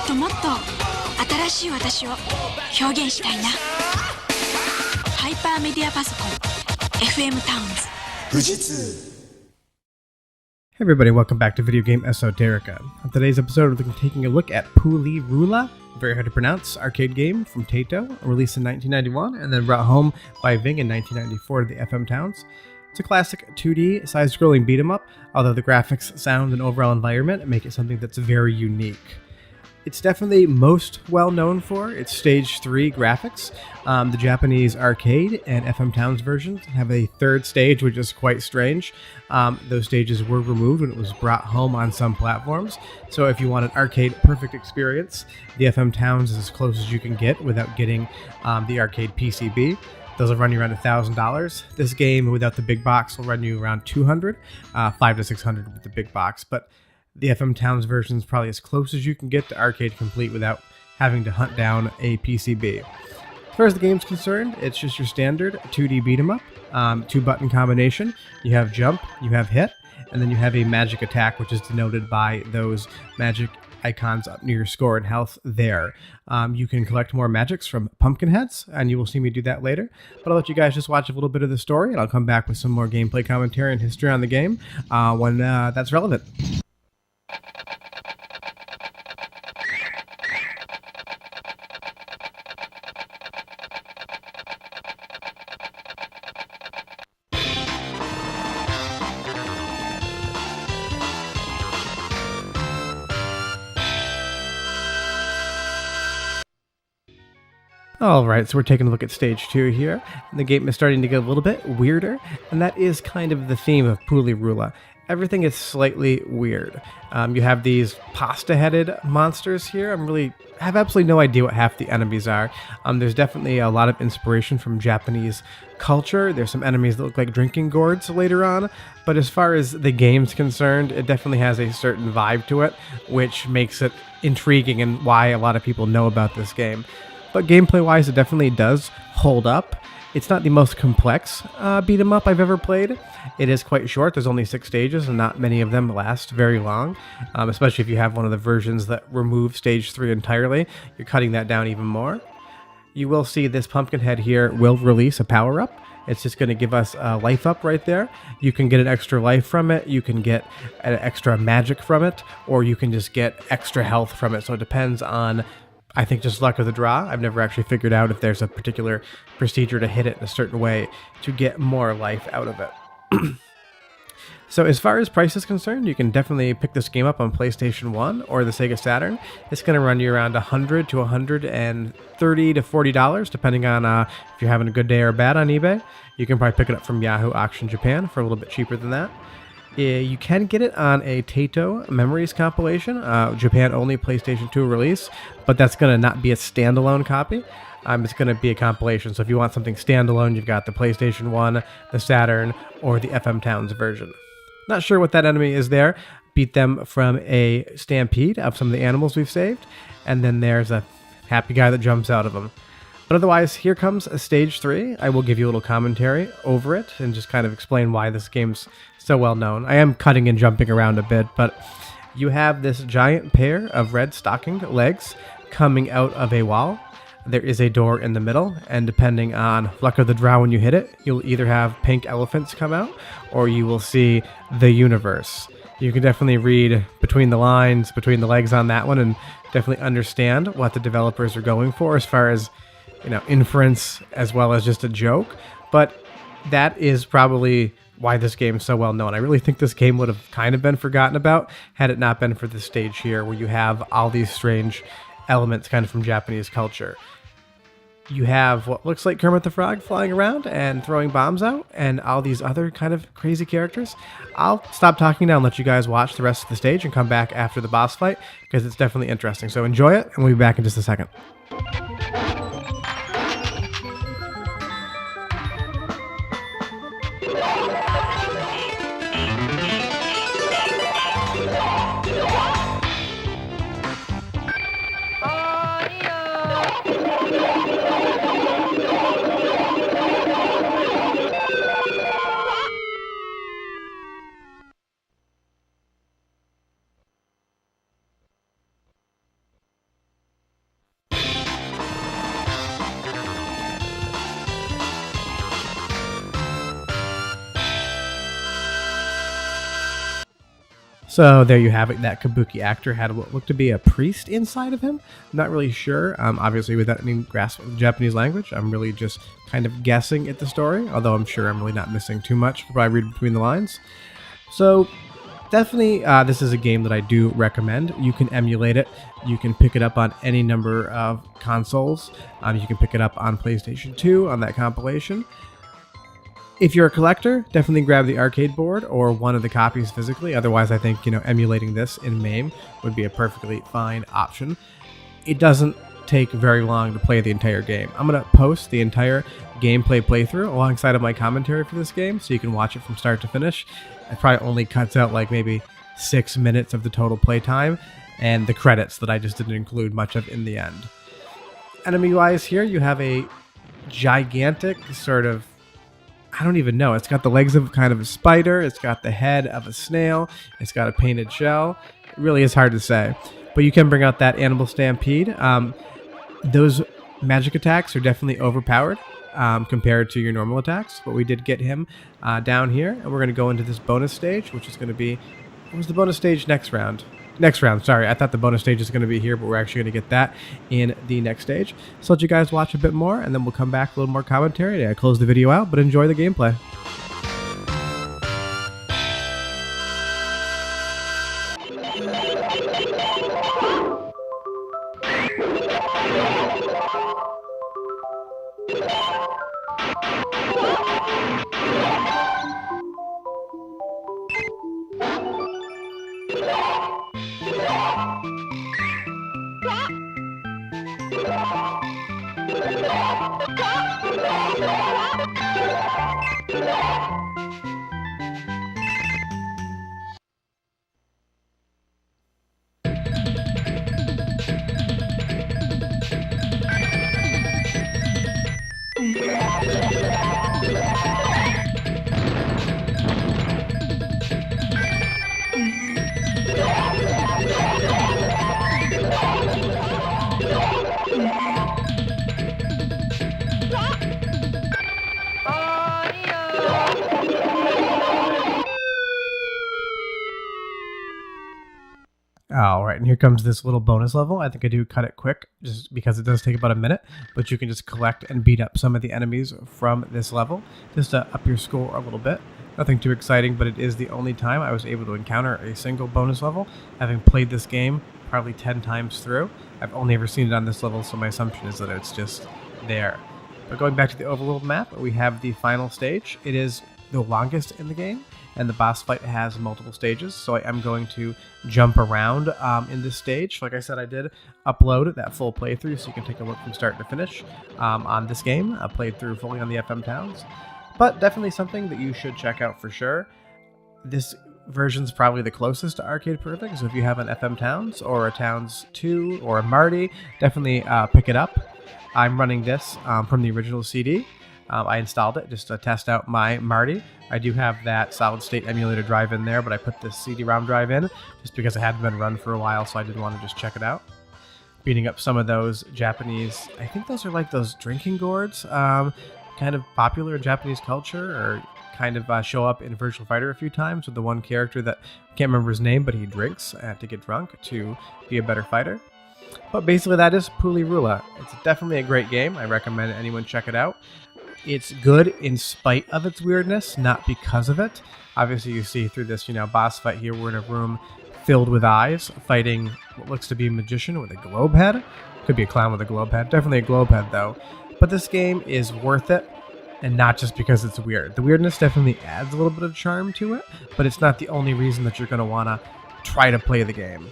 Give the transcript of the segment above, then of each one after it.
ともっと新しい私を表現したいな。ハイパーメディアパソコン FM Towns 富士通。 Hey everybody, welcome back to Video Game Esoterica. On today's episode, we're taking a look at PuLiRuLa, very hard to pronounce, arcade game from Taito, released in 1991 and then brought home by Ving in 1994 to the FM Towns. It's a classic 2D side-scrolling beat-em-up, although the graphics, sound, and overall environment make it something that's very unique. It's definitely most well known for its Stage 3 graphics. The Japanese arcade and FM Towns versions have a third stage, which is quite strange. Those stages were removed when it was brought home on some platforms. So if you want an arcade perfect experience, the FM Towns is as close as you can get without getting the arcade PCB. Those will run you around $1,000. This game without the big box will run you around $200, $500 to $600 with the big box. But the FM Towns version is probably as close as you can get to arcade complete without having to hunt down a PCB. As far as the game's concerned, it's just your standard 2D beat 'em up, 2-button combination. You have jump, you have hit, and then you have a magic attack, which is denoted by those magic icons up near your score and health there. You can collect more magics from pumpkin heads, and you will see me do that later. But I'll let you guys just watch a little bit of the story, and I'll come back with some more gameplay commentary and history on the game when that's relevant. Alright, so we're taking a look at Stage 2 here, and the game is starting to get a little bit weirder, and that is kind of the theme of PuLiRuLa. Everything is slightly weird. You have these pasta-headed monsters here. I have absolutely no idea what half the enemies are. There's definitely a lot of inspiration from Japanese culture. There's some enemies that look like drinking gourds later on, but as far as the game's concerned, it definitely has a certain vibe to it, which makes it intriguing and why a lot of people know about this game. But gameplay-wise, it definitely does hold up. It's not the most complex beat-em-up I've ever played. It is quite short. There's only 6 stages, and not many of them last very long, especially if you have one of the versions that remove Stage 3 entirely. You're cutting that down even more. You will see this pumpkin head here will release a power-up. It's just going to give us a life up right there. You can get an extra life from it, you can get an extra magic from it, or you can just get extra health from it. So it depends on, I think, just luck of the draw. I've never actually figured out if there's a particular procedure to hit it in a certain way to get more life out of it. So as far as price is concerned, you can definitely pick this game up on PlayStation 1 or the Sega Saturn. It's going to run you around $100 to $130 to $40, depending on if you're having a good day or bad on eBay. You can probably pick it up from Yahoo Auction Japan for a little bit cheaper than that. You can get it on a Taito Memories compilation, Japan-only PlayStation 2 release, but that's going to not be a standalone copy. It's going to be a compilation, so if you want something standalone, you've got the PlayStation 1, the Saturn, or the FM Towns version. Not sure what that enemy is there. Beat them from a stampede of some of the animals we've saved, and then there's a happy guy that jumps out of them. But otherwise, here comes Stage 3. I will give you a little commentary over it and just kind of explain why this game's so well known. I am cutting and jumping around a bit, but you have this giant pair of red stockinged legs coming out of a wall. There is a door in the middle, and depending on luck of the draw when you hit it, you'll either have pink elephants come out, or you will see the universe. You can definitely read between the lines, between the legs on that one, and definitely understand what the developers are going for as far as, inference as well as just a joke. But that is probably why this game is so well known. I really think this game would have kind of been forgotten about had it not been for this stage here, where you have all these strange elements kind of from Japanese culture. You have what looks like Kermit the Frog flying around and throwing bombs out, and all these other kind of crazy characters. I'll stop talking now and let you guys watch the rest of the stage and come back after the boss fight, because it's definitely interesting. So enjoy it, and we'll be back in just a second. So there you have it. That kabuki actor had what looked to be a priest inside of him. I'm not really sure. Obviously, without any grasp of the Japanese language, I'm really just kind of guessing at the story, although I'm sure I'm really not missing too much. Could probably read between the lines. So definitely, this is a game that I do recommend. You can emulate it. You can pick it up on any number of consoles. You can pick it up on PlayStation 2 on that compilation. If you're a collector, definitely grab the arcade board or one of the copies physically. Otherwise, I think, emulating this in MAME would be a perfectly fine option. It doesn't take very long to play the entire game. I'm going to post the entire gameplay playthrough alongside of my commentary for this game, so you can watch it from start to finish. It probably only cuts out like maybe 6 minutes of the total playtime, and the credits that I just didn't include much of in the end. Enemy-wise here, you have a gigantic sort of, I don't even know. It's got the legs of kind of a spider. It's got the head of a snail. It's got a painted shell. It really is hard to say. But you can bring out that animal stampede. Those magic attacks are definitely overpowered compared to your normal attacks. But we did get him down here. And we're going to go into this bonus stage, which is going to be... What was the bonus stage next round? Next round, sorry. I thought the bonus stage is going to be here, but we're actually going to get that in the next stage. So let you guys watch a bit more, and then we'll come back, a little more commentary. I close the video out, but enjoy the gameplay. All right, and here comes this little bonus level. I think I do cut it quick just because it does take about a minute, but you can just collect and beat up some of the enemies from this level just to up your score a little bit. Nothing too exciting, but it is the only time I was able to encounter a single bonus level, having played this game probably 10 times through. I've only ever seen it on this level, so my assumption is that it's just there. But going back to the overworld map, we have the final stage. It is the longest in the game, and the boss fight has multiple stages, so I am going to jump around in this stage. Like I said, I did upload that full playthrough, so you can take a look from start to finish on this game. I played through fully on the FM Towns, but definitely something that you should check out for sure. This version's probably the closest to Arcade Perfect, so if you have an FM Towns or a Towns 2 or a Marty, definitely pick it up. I'm running this from the original CD. I installed it just to test out my Marty. I do have that solid state emulator drive in there, but I put this CD-ROM drive in just because it hadn't been run for a while, so I did want to just check it out. Beating up some of those Japanese, I think those are like those drinking gourds, kind of popular in Japanese culture, or kind of show up in Virtual Fighter a few times with the one character that, I can't remember his name, but he drinks to get drunk to be a better fighter. But basically that is PuLiRuLa. It's definitely a great game. I recommend anyone check it out. It's good in spite of its weirdness, not because of it. Obviously, you see through this, boss fight here, we're in a room filled with eyes, fighting what looks to be a magician with a globe head. Could be a clown with a globe head. Definitely a globe head, though. But this game is worth it, and not just because it's weird. The weirdness definitely adds a little bit of charm to it, but it's not the only reason that you're going to want to try to play the game.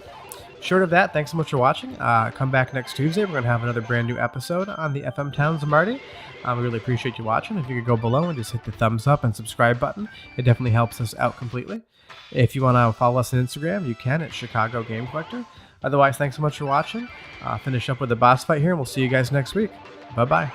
Short of that, thanks so much for watching. Come back next Tuesday. We're going to have another brand new episode on the FM Towns Marty. We really appreciate you watching. If you could go below and just hit the thumbs up and subscribe button, it definitely helps us out completely. If you want to follow us on Instagram, you can at Chicago Game Collector. Otherwise, thanks so much for watching. Finish up with the boss fight here, and we'll see you guys next week. Bye-bye.